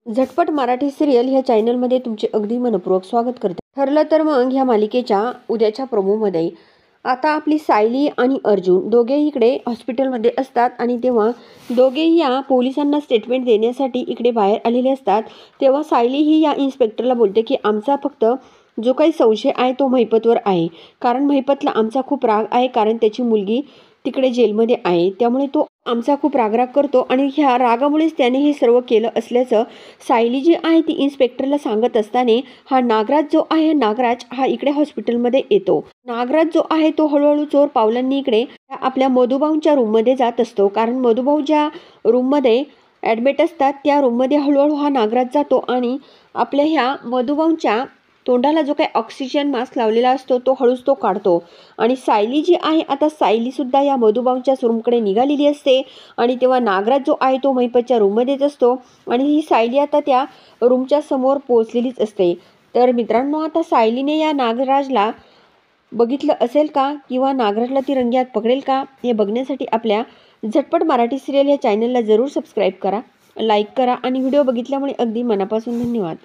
झटपट मराठी सिरियल ह्या चॅनलमध्ये तुमचे अगदी मनपूर्वक स्वागत करते. ठरलं तर मग ह्या मालिकेच्या उद्याच्या प्रोमोमध्ये आता आपली सायली आणि अर्जुन दोघेही इकडे हॉस्पिटलमध्ये असतात आणि तेव्हा दोघेही या पोलिसांना स्टेटमेंट देण्यासाठी इकडे बाहेर आलेले असतात. तेव्हा सायली ही या इन्स्पेक्टरला बोलते की आमचा फक्त जो काही संशय आहे तो महिपतवर आहे, कारण महिपतला आमचा खूप राग आहे, कारण त्याची मुलगी तिकडे जेलमध्ये आहे, त्यामुळे तो आमचा खूप रागराग करतो आणि ह्या रागामुळेच त्याने हे सर्व केलं असल्याचं सायली जी आहे ती इन्स्पेक्टरला सांगत असताना हा नागराज जो आहे, नागराज हा इकडे हॉस्पिटलमध्ये येतो. नागराज जो आहे तो हळूहळू चोर पावलांनी इकडे आपल्या मधुभाऊंच्या रूममध्ये जात असतो, कारण मधुभाऊ ज्या रूममध्ये ॲडमिट असतात त्या रूममध्ये हळूहळू हा नागराज जातो आणि आपल्या ह्या मधुभाऊंच्या तोंडाला जो काही ऑक्सिजन मास्क लावलेला असतो तो हळूच तो काढतो. आणि सायली जी आहे, आता सायली सुद्धा या मधुभाऊंच्या रूमकडे निघालेली असते आणि तेव्हा नागराज जो आहे तो महिपतच्या रूममध्येच असतो आणि ही सायली आता त्या रूमच्या समोर पोहोचलेलीच असते. तर मित्रांनो, आता सायलीने या नागराजला बघितलं असेल का, किंवा नागराजला ती रंगेहात पकडेल का, हे बघण्यासाठी आपल्या झटपट मराठी सिरियल या चॅनलला जरूर सबस्क्राईब करा, लाईक करा आणि व्हिडिओ बघितल्यामुळे अगदी मनापासून धन्यवाद.